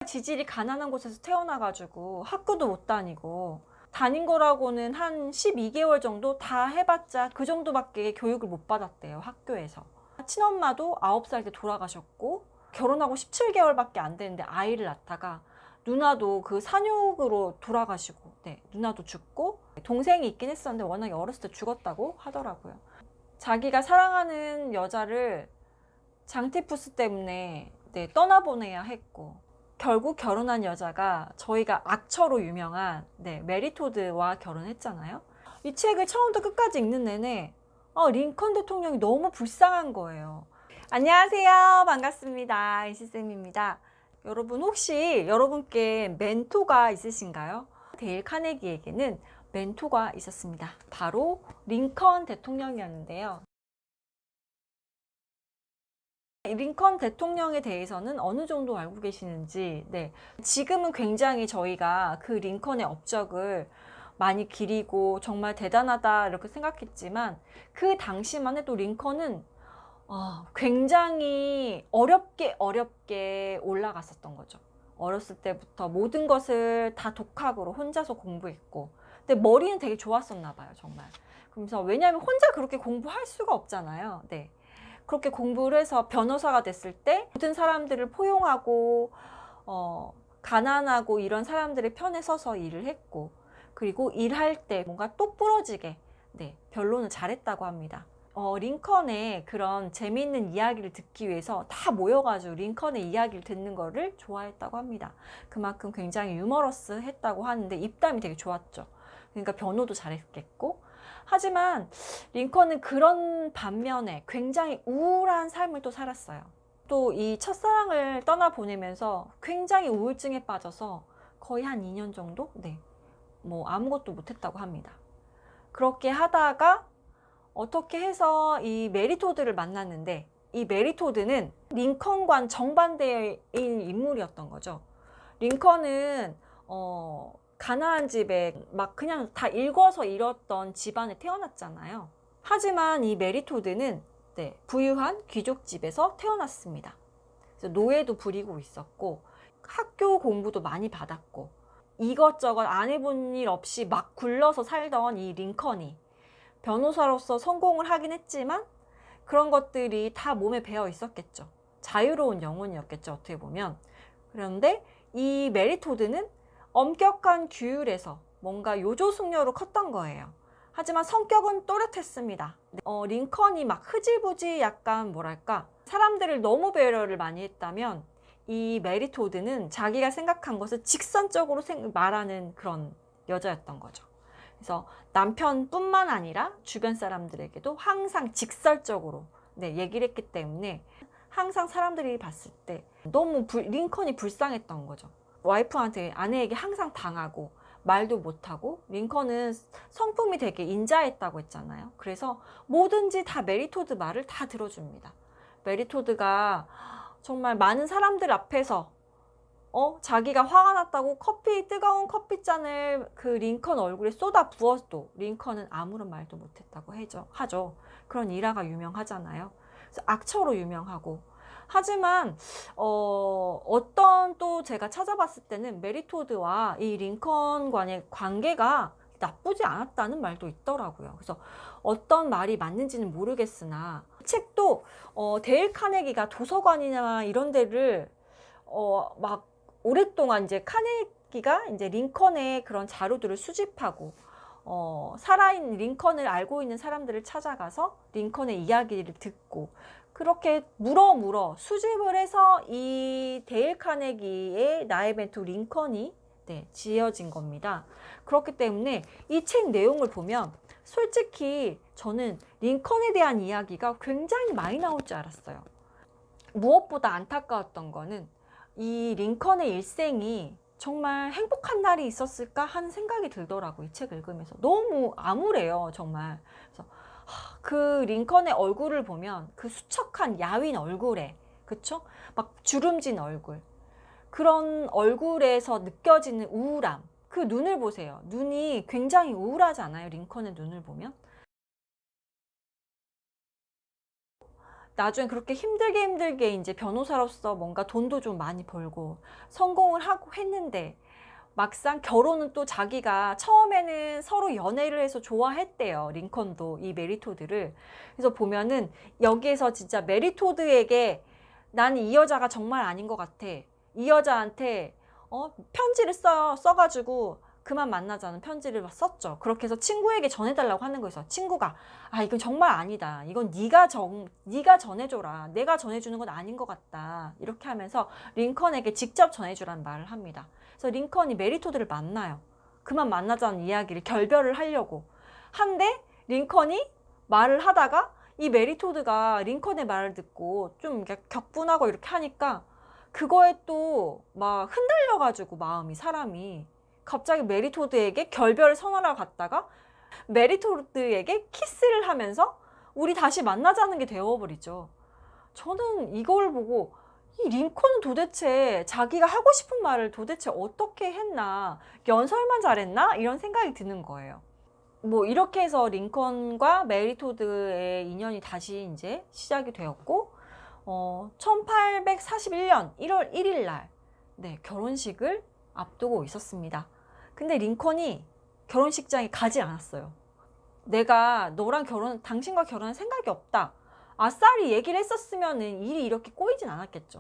지질이 가난한 곳에서 태어나가지고 학교도 못 다니고 다닌 거라고는 한 12개월 정도 다 해봤자 그 정도밖에 교육을 못 받았대요, 학교에서. 친엄마도 9살 때 돌아가셨고 결혼하고 17개월밖에 안 됐는데 아이를 낳다가 누나도 그 산육으로 돌아가시고, 네, 누나도 죽고 동생이 있긴 했었는데 워낙에 어렸을 때 죽었다고 하더라고요. 자기가 사랑하는 여자를 장티푸스 때문에, 네, 떠나보내야 했고 결국 결혼한 여자가 저희가 악처로 유명한, 네, 메리토드와 결혼했잖아요. 이 책을 처음부터 끝까지 읽는 내내 링컨 대통령이 너무 불쌍한 거예요. 안녕하세요, 반갑습니다, 이시쌤입니다. 여러분, 혹시 여러분께 멘토가 있으신가요? 데일 카네기에게는 멘토가 있었습니다. 바로 링컨 대통령이었는데요. 링컨 대통령에 대해서는 어느 정도 알고 계시는지, 네, 지금은 굉장히 저희가 그 링컨의 업적을 많이 기리고 정말 대단하다 이렇게 생각했지만 그 당시만 해도 링컨은 굉장히 어렵게 올라갔었던 거죠. 어렸을 때부터 모든 것을 다 독학으로 혼자서 공부했고, 근데 머리는 되게 좋았었나 봐요, 정말. 그래서 왜냐하면 혼자 그렇게 공부할 수가 없잖아요. 네. 그렇게 공부를 해서 변호사가 됐을 때 모든 사람들을 포용하고 가난하고 이런 사람들의 편에 서서 일을 했고, 그리고 일할 때 뭔가 똑부러지게, 네, 변론을 잘했다고 합니다. 링컨의 그런 재미있는 이야기를 듣기 위해서 다 모여가지고 링컨의 이야기를 듣는 거를 좋아했다고 합니다. 그만큼 굉장히 유머러스 했다고 하는데 입담이 되게 좋았죠. 그러니까 변호도 잘했겠고, 하지만 링컨은 그런 반면에 굉장히 우울한 삶을 또 살았어요. 또 이 첫사랑을 떠나보내면서 굉장히 우울증에 빠져서 거의 한 2년 정도? 네, 뭐 아무것도 못했다고 합니다. 그렇게 하다가 어떻게 해서 이 메리토드를 만났는데, 이 메리토드는 링컨과는 정반대인 인물이었던 거죠. 링컨은 가난한 집에 막 그냥 다 읽어서 잃었던 집안에 태어났잖아요. 하지만 이 메리토드는, 네, 부유한 귀족 집에서 태어났습니다. 그래서 노예도 부리고 있었고 학교 공부도 많이 받았고 이것저것 안 해본 일 없이 막 굴러서 살던 이 링컨이 변호사로서 성공을 하긴 했지만 그런 것들이 다 몸에 배어 있었겠죠. 자유로운 영혼이었겠죠, 어떻게 보면. 그런데 이 메리토드는 엄격한 규율에서 뭔가 요조숙녀로 컸던 거예요. 하지만 성격은 또렷했습니다. 링컨이 막 흐지부지 약간 뭐랄까 사람들을 너무 배려를 많이 했다면 이 메리토드는 자기가 생각한 것을 직선적으로 말하는 그런 여자였던 거죠. 그래서 남편뿐만 아니라 주변 사람들에게도 항상 직설적으로, 네, 얘기를 했기 때문에 항상 사람들이 봤을 때 너무 링컨이 불쌍했던 거죠. 와이프한테, 아내에게 항상 당하고 말도 못하고, 링컨은 성품이 되게 인자했다고 했잖아요. 그래서 뭐든지 다 메리토드 말을 다 들어줍니다. 메리토드가 정말 많은 사람들 앞에서 자기가 화가 났다고 뜨거운 커피잔을 그 링컨 얼굴에 쏟아 부어도 링컨은 아무런 말도 못했다고 하죠. 그런 일화가 유명하잖아요. 그래서 악처로 유명하고. 하지만 어떤 또 제가 찾아봤을 때는 메리토드와 이 링컨 간의 관계가 나쁘지 않았다는 말도 있더라고요. 그래서 어떤 말이 맞는지는 모르겠으나 책도 데일 카네기가 도서관이나 이런 데를 막 오랫동안 이제 카네기가 이제 링컨의 그런 자료들을 수집하고 살아있는 링컨을 알고 있는 사람들을 찾아가서 링컨의 이야기를 듣고 그렇게 물어 수집을 해서 이 데일 카네기의 나의 멘토 링컨이, 네, 지어진 겁니다. 그렇기 때문에 이 책 내용을 보면 솔직히 저는 링컨에 대한 이야기가 굉장히 많이 나올 줄 알았어요. 무엇보다 안타까웠던 거는 이 링컨의 일생이 정말 행복한 날이 있었을까 하는 생각이 들더라고요. 이 책 읽으면서. 너무 암울해요, 정말. 그래서 그 링컨의 얼굴을 보면 그 수척한 야윈 얼굴에, 그쵸? 막 주름진 얼굴. 그런 얼굴에서 느껴지는 우울함. 그 눈을 보세요. 눈이 굉장히 우울하지 않아요? 링컨의 눈을 보면. 나중에 그렇게 힘들게 이제 변호사로서 뭔가 돈도 좀 많이 벌고 성공을 하고 했는데 막상 결혼은 또 자기가 처음에는 서로 연애를 해서 좋아했대요. 링컨도 이 메리토드를. 그래서 보면은 여기에서 진짜 메리토드에게 나는 이 여자가 정말 아닌 것 같아. 이 여자한테 편지를 써가지고 그만 만나자는 편지를 막 썼죠. 그렇게 해서 친구에게 전해달라고 하는 거였어. 친구가 이건 정말 아니다. 이건 네가 전해줘라. 내가 전해주는 건 아닌 것 같다. 이렇게 하면서 링컨에게 직접 전해주라는 말을 합니다. 그래서 링컨이 메리토드를 만나요. 그만 만나자는 이야기를 결별을 하려고 한데 링컨이 말을 하다가 이 메리토드가 링컨의 말을 듣고 좀 격분하고 이렇게 하니까 그거에 또 막 흔들려가지고 사람이 갑자기 메리토드에게 결별을 선언하러 갔다가 메리토드에게 키스를 하면서 우리 다시 만나자는 게 되어버리죠. 저는 이걸 보고 이 링컨은 도대체 자기가 하고 싶은 말을 도대체 어떻게 했나, 연설만 잘했나 이런 생각이 드는 거예요. 뭐 이렇게 해서 링컨과 메리토드의 인연이 다시 이제 시작이 되었고 1841년 1월 1일 날 결혼식을 앞두고 있었습니다. 근데 링컨이 결혼식장에 가지 않았어요. 내가 당신과 결혼할 생각이 없다. 아싸리 얘기를 했었으면 일이 이렇게 꼬이진 않았겠죠.